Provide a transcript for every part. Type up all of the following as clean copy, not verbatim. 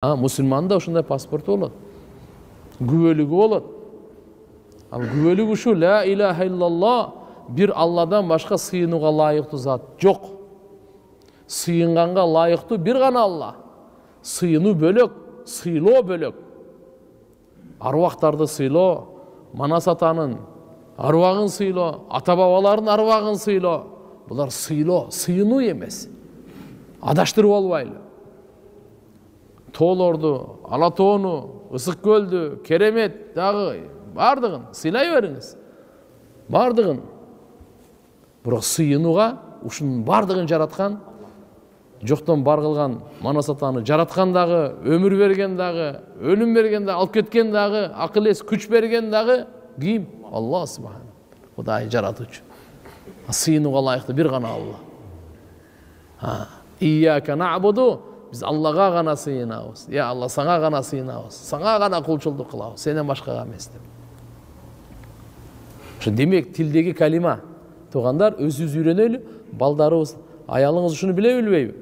Мусульманда ушундай паспорту болот. Күбөлүгү болот. Ал күбөлүгү ушу ла иляха иллалла, бир Алладан башка сыйынууга лайыктуу зат жок. Сыйынганга лайыктуу бир гана Алла. Сыйынуу бөлөк, сыйлоо бөлөк. Арвактарды сыйлоо, Манас атанын арвагын сыйлоо, ата бабалардын арвагын сыйлоо. Булар сыйлоо, сыйынуу эмес. Адаштырып албайлы. Тоолорду, Ала тоону, Ысык көлдү, Керемет дагы бардыгын сыйлай бериңиз. Бардыгын. Бирок сыйынууга ушунун бардыгын жараткан, жоктон бар кылган Манас атаны жараткан дагы, өмүр берген дагы, өлүм берген дагы, алып кеткен дагы, акыл эс, күч берген дагы ким? Алла субхана. Кудай жаратуучу. Сыйынууга лайыктуу бир гана Алла. Ияка набуду, биз Аллага гана сыйынабыз. Я Алла, саңа гана сыйынабыз. Саңа гана кулчулдук кылабыз, сенен башкага эмес деп. Ошо демек тилдеги калима. Туугандар, өзүбүз үйрөнөлү, балдарыбыз, аялыңыз ушуну биле билбейби?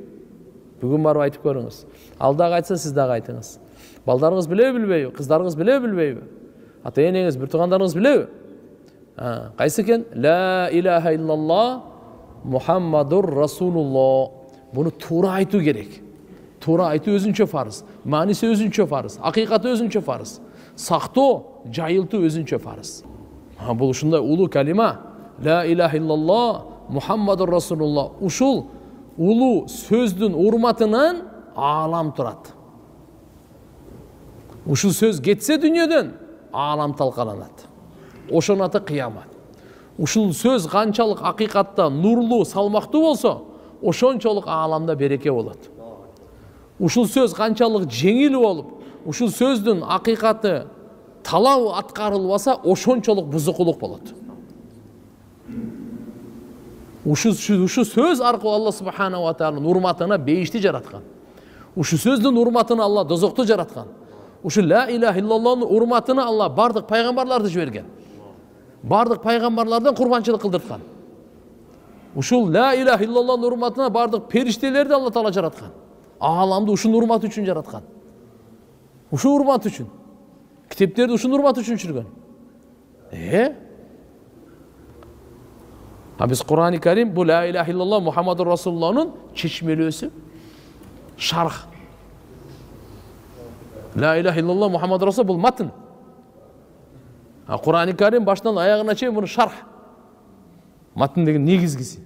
Бүгүн барып айтып көрүңүз. Ал дагы айтса, сиз дагы айтыңыз. Балдарыңыз биле билбейби? Кыздарыңыз биле билбейби? Ата энеңиз, бир туугандарыңыз билеби? Кайсы экен? Ла иляха иллалла Мухаммадур Расулуллах. Буну туура айтуу керек. Туура айтуу өзүнчө фарыз. Мааниси өзүнчө фарыз. Акыйкаты өзүнчө фарыз. Сактоо, жайылтуу өзүнчө фарыз. Бул ушундай улуу калима. Ла иляха иллалла Мухаммадур Расулуллах. Ушул улуу сөздүн урматынан аалам турат. Ушул сөз кетсе дүйнөдөн, аалам талкаланат. Ошонун аты кыямат. Ушул сөз канчалык акыйкатта нурлуу, салмактуу болсо, ошончолук ааламда береке болот. Ушул сөз канчалык жеңил болуп, ушул сөздүн акыйкаты талап аткарылбаса, ошончолук бузукулук болот. Ушу сөз аркылуу Алла субхана ва таала урматына бейишти жараткан. Ушу сөздүн урматына Алла дозокту жараткан. Ушу ла иляха иллаллахтын урматына Алла бардык пайгамбарларды жиберген. Бардык пайгамбарлардан курбанчылык кылдырткан. Ушул ла иляха иллаллахтын урматына бардык периштелерди Алла таала жараткан. Ааламды ушунун урматы үчүн жараткан. Ушу урмат үчүн. Китептерди ушунун урматы үчүн түшүргөн. Биз Кур'ан-ы Карим бу ла иляха иллаллах Мухаммадур Расулуллахнын чечмелөөсү, шарх. Ла иляха иллаллах Мухаммадур Расул бул матн. Кур'ан-ы Карим башынан аягына чейин буну шарх. Матн деген негизгиси.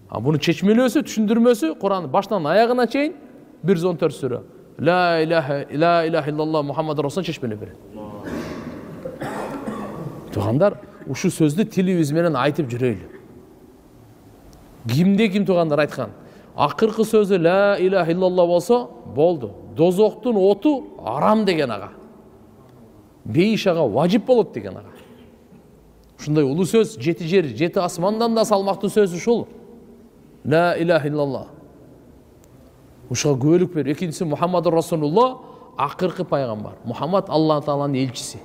Буну чечмелөөсү, түшүндүрмөсү Кур'ан башынан аягына чейин 114 сүрө. Ла иляха иллаллах Мухаммадур Расул чечмелеп берет. Туугандар, ушу сөздү тилибиз менен айтып жүрөйлү. Кимде ким туугандар айткан? Акыркы сөзү ла иляха иллаллах болсо, болду. Дозоктун оту арам деген ага. Бейиш ага важип болот деген ага. Ушундай улуу сөз, жети жер, жети асмандан да салмактуу сөз ушул. Ла иляха иллаллах. Ушуга күбөлүк бер. Экинчиси Мухаммадур Расулуллах, акыркы пайгамбар. Мухаммад Алла тааланын элчиси.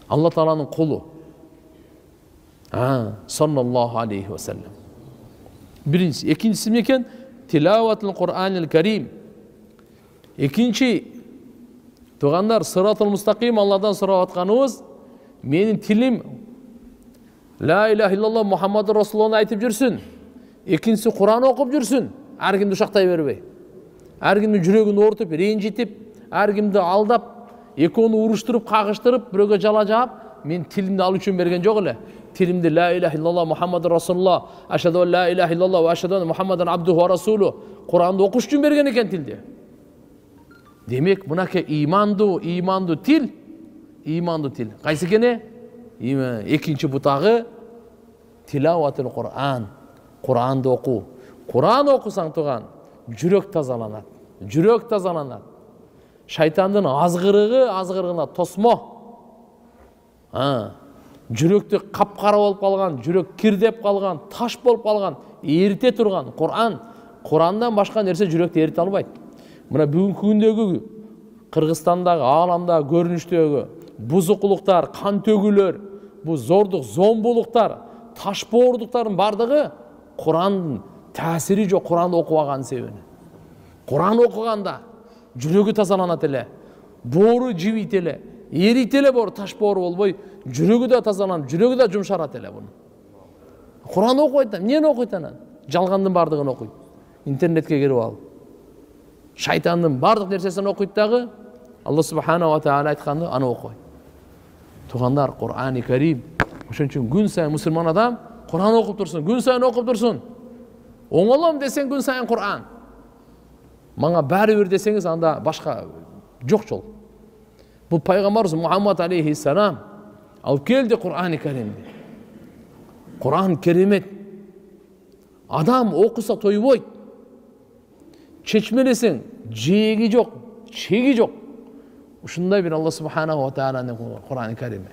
Алла тааланын кулу. Саллаллаху алейхи ва саллям. Биринчи, экинчиси мекен тилаватул Кур'анил Карим. Экинчи, туугандар, сыратул мустаким Алладан сурап атканыбыз, менин тилим ла иляха иллаллах Мухаммадур Расулуллахны айтып жүрсүн. Экинчиси Кур'ан окуп жүрсүн. Ар кимди ушактай бербей. Ар кимдин жүрөгүн оорутуп, ренжитип, ар кимди алдап, экөөнү уруштуруп, кагыштырып, бирөөгө жала жаап, мен тилимди ал үчүн берген жок эле. Тилимди ла иляха иллаллах Мухаммадур Расулуллах, ашхаду ан ла иляха иллаллах ва ашхаду анна Мухаммадан абдуху ва расулу. Куранды окуш үчүн берген экен тилди. Демек, мынакей имандуу тил, Кайсы экени? Экинчи бутагы тилаватул Кур'ан. Куранды окуу. Куран окусаң туган, жүрөк тазаланат. Шайтандын азгырыгына тосмо. Жүрөктү капкара болуп калган, жүрөк кирдеп калган, таш болуп калган, эрите турган Курандан башка нерсе жүрөктү эрите албайт. Мына бүгүнкү күндөгү Кыргызстандагы, ааламдагы көрүнүштөгү бузукулуктар, кан төгүүлөр, бу зордук, зомбулуктар, таш боордуктардын бардыгы Курандын таасири жок, Куранды окубаган себебинен. Куран окуганда жүрөгү тазаланат эле, боору жибийт эле, эрийт эле боору, таш боору болбой, жүрөгү да тазаланып, жүрөгү да жумшарат эле буну. Кур'ан окуйт, эмнени окуйт анан? Жалгандын бардыгын окуйт. Интернетке кирип алып. Шайтандын бардык нерсесин окуйт дагы, Алла субхана ва тааля айтканды аны окуйт. Тугандар, Кур'ан-ы Карим. Ошон үчүн күн сайын мусулман адам Кур'ан окуп турсун, күн сайын окуп турсун. Оңолом десең күн сайын Кур'ан. Мага баары бир десеңиз анда башка жок жол. Бул пайгамбарыбыз Мухаммад алейхиссалам алып келди Кур'ан-ы Каримди. Кур'ан керемет. Адам окуса тойбойт. Чечмелесең жеги жок, чеги жок. Ушундай бир Алла субханаху ва тааlanын Кур'ан-ы Карими.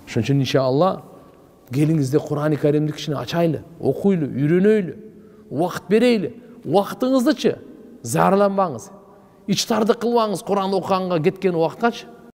Ошон үчүн иншалла келиңизде Кур'ан-ы Каримди кичине ачайлы, окуйлу, үйрөнөйлү, убакыт берейли. Убактыңыздычы зарланбаңыз. Ичтарды кылбаңыз Кур'ан окуганга кеткен убакыткачы.